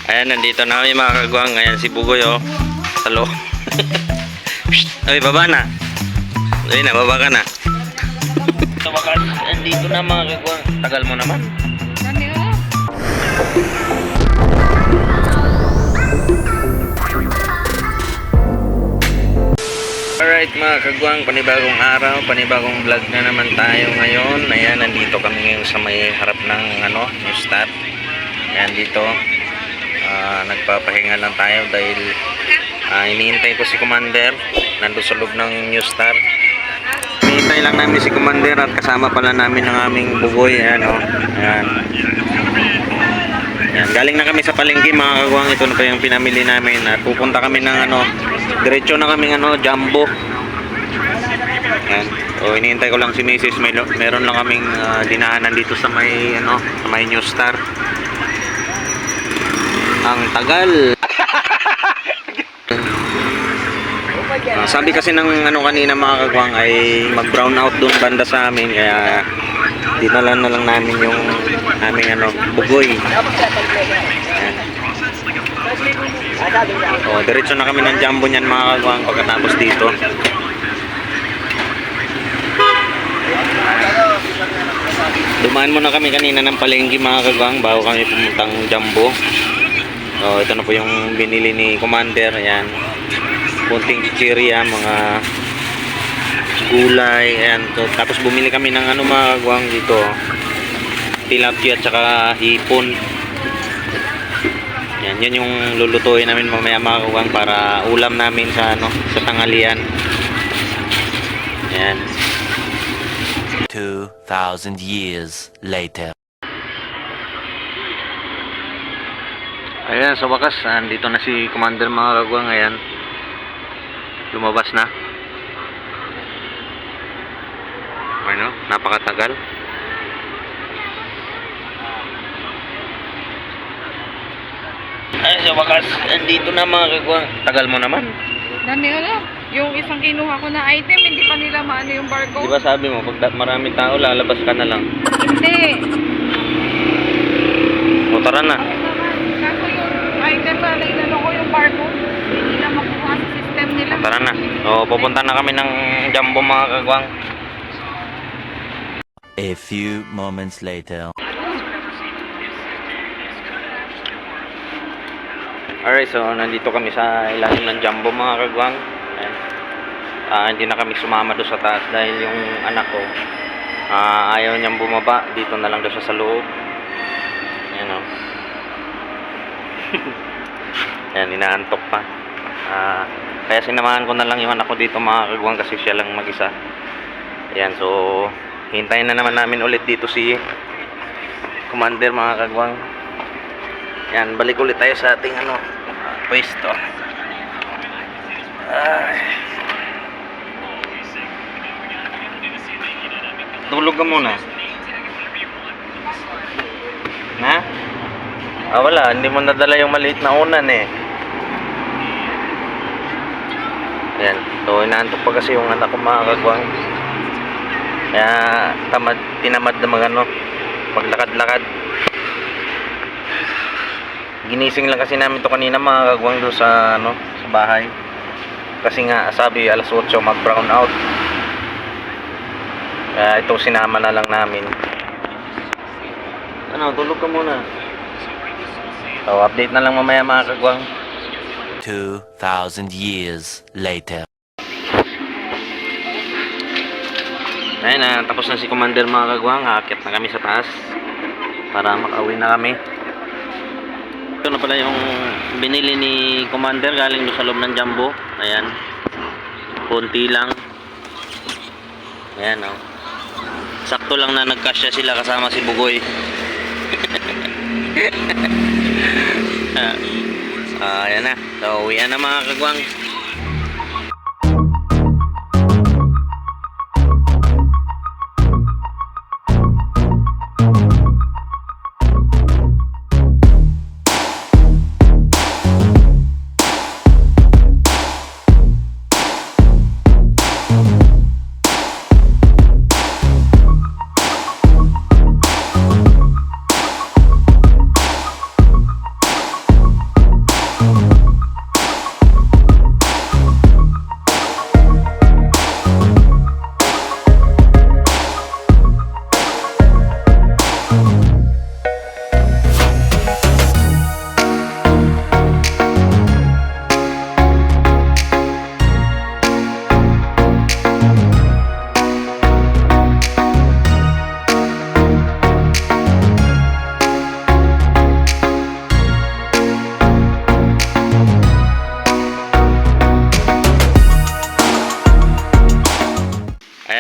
Ayan, nandito na kami mga kagwang. Ayan si Bugoy, oh. Salo. Ay, baba na. Ay, nababa ka na. Sa wakas, nandito na mga kagwang. Tagal mo naman. Alright mga kagwang, panibagong araw, panibagong vlog na naman tayo ngayon. Ayan, nandito kami ngayon sa may harap ng New Star. Ayan dito. Nagpapahinga lang tayo dahil iniintay ko si Commander nandun sa loob ng New Star. Iniintay lang namin si Commander at kasama pala namin ang aming Bugoy. Ayan, oh. Ayan. Ayan. Galing na kami sa palengke mga kagwang. Ito na pa yung pinamili namin at pupunta kami ng diretso na kaming Jumbo. Ayan. So iniintay ko lang si Mrs. Meron lang kaming dinahanan dito sa may sa may New Star. Ang tagal. Sabi kasi ng kanina mga kagwang ay mag-brown out doon banda sa amin, kaya dinala na lang namin yung aming Bugoy. Ayan. Diretso na kami ng Jumbo niyan mga kagwang pagkatapos dito. Dumaan muna kami kanina ng palengke mga kagwang bago kami pumuntang Jumbo. So, ito na po yung binili ni Commander. Ayan, kunting chichirya, mga gulay. Ayan, so, tapos bumili kami ng mga kagwang dito, tilapia at saka hipon. Yan, yan yung lulutuin namin mamaya mga kagwang para ulam namin sa sa tanghalian. Ayan. 2,000 years later. Ayan, sa wakas, andito na si Commander mga kagwang. Ayan, lumabas na. Ano, napakatagal. Ay, sa wakas, andito na mga kagwang. Tagal mo naman. Dami yung isang kinuha ko na item, hindi pa nila maano yung barcode. Di ba sabi mo, pag marami tao, lalabas ka na lang. Hindi. O, tara na. Kaso yung item na inano ko yung barcode, hindi nila makuha sa system nila. O, tara na. O, pupunta na kami ng Jumbo mga kagwang. A few moments later. Alright, so nandito kami sa ilalim ng Jumbo mga kagwang. Ayan. Hindi na kami sumama doon sa taas dahil yung anak ko ayaw niyang bumaba. Dito na lang doon sa loob. Ayan, o. Ayan, inaantok pa. Kaya sinamahan ko na lang yung anak ko dito mga kagwang kasi siya lang mag-isa. Ayan, so hintayin na naman namin ulit dito si Commander mga kagwang. Ayan, balik ulit tayo sa ating pwesto. Tulog ka muna. Ha? Wala, hindi mo nadala yung maliit na unan eh. Ayan, so inaantok pa kasi yung anak ko mga kagwang. Kaya tinamad na maglakad-lakad. Ginising lang kasi namin to kanina mga kagwang doon sa sa bahay. Kasi nga sabi alas 8 mag-brown out. Kaya ito sinama na lang namin. Tulog ka muna. So update na lang mamaya mga kagwang. 2,000 years later. Ayan, tapos na si Commander mga kagwang. Aakyat na kami sa taas para makauwi na kami. Ito na pala yung binili ni Commander galing doon sa loob ng Jumbo. Ayan, konti lang. Ayan, oh. Sakto lang na nagkasya sila kasama si Bugoy. Ayan na, so uwian na mga kagwang.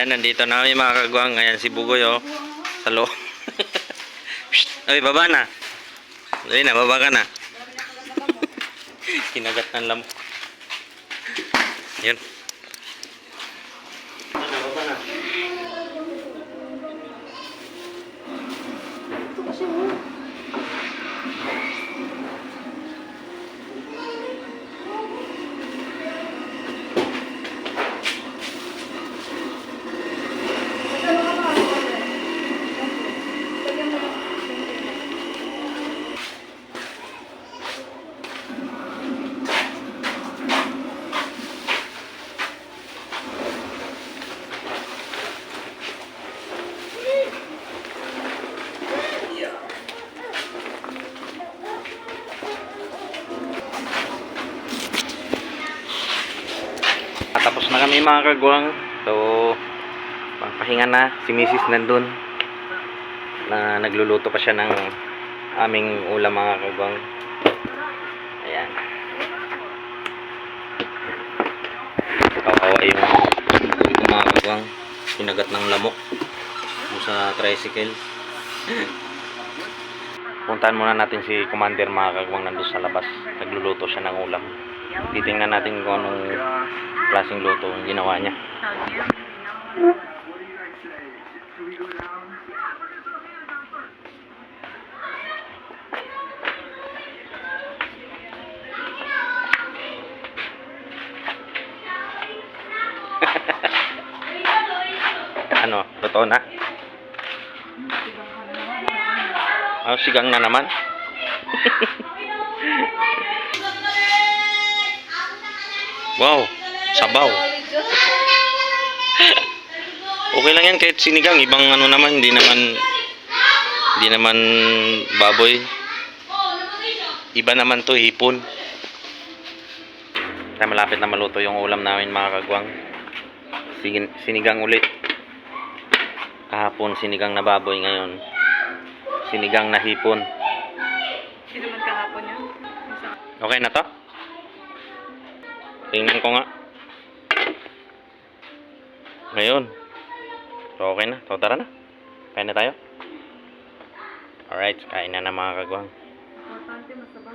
Ayan, nandito na kami mga kagwang. Ayan si Bugoy, oh. Sa loob. Psst! Ay, baba na. Ay na, baba ka na. Kinagat ng lamok. Yun. Baba na. Tapos na kami mga kagwang. So, papahinga na. Si Mrs. nandun. Na nagluluto pa siya ng aming ulam mga kagwang. Ayan. Kawawa yung ito mga kagwang. Pinagat ng lamok. Doon sa tricycle. Puntahan muna natin si Commander mga kagwang nandun sa labas. Nagluluto siya ng ulam. Titingnan natin kung anong klaseng luto yung ginawa niya. Ano? Totoo na? Oh, sigang na naman. Wow, sabaw. Okay lang yan kahit sinigang, ibang ano naman, hindi naman baboy. Iba naman to, hipon. Kaya malapit na maluto yung ulam namin mga kagwang. Sinigang ulit. Kahapon sinigang na baboy, ngayon sinigang na hipon. Sino man kahapon yun? Okay na to? Tingnan ko nga. Ngayon. So, okay na. So, tara na. Kain na tayo. Alright. Kain na mga kagwang. Importante masabaw.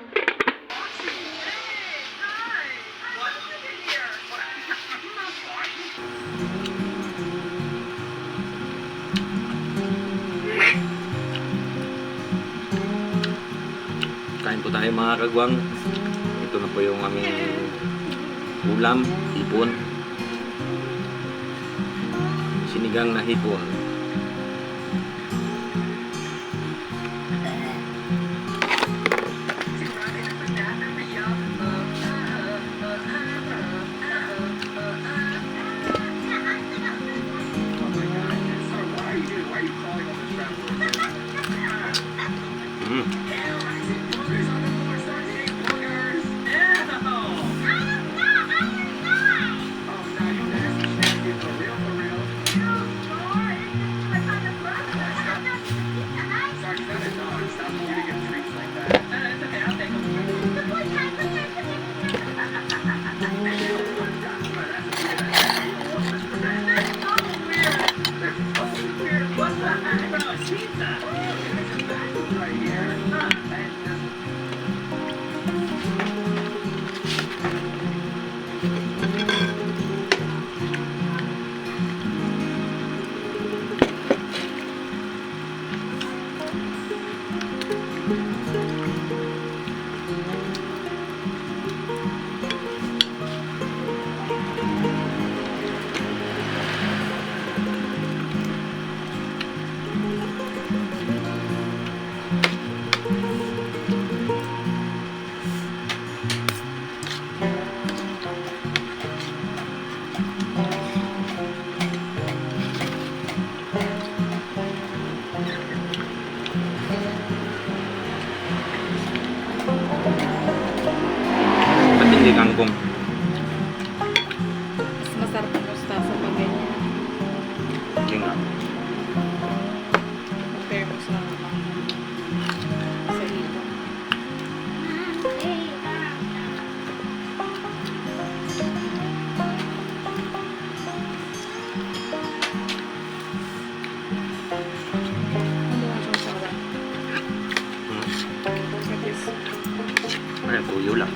Kain po tayo mga kagwang. Ito na po yung aming ulam, hipon. Sinigang na hipon. Hindi kangkong. Mas masarap ang mustasa pag ganyan. Yun nga. Compare mo sa hito. Ayan, tuyo lang.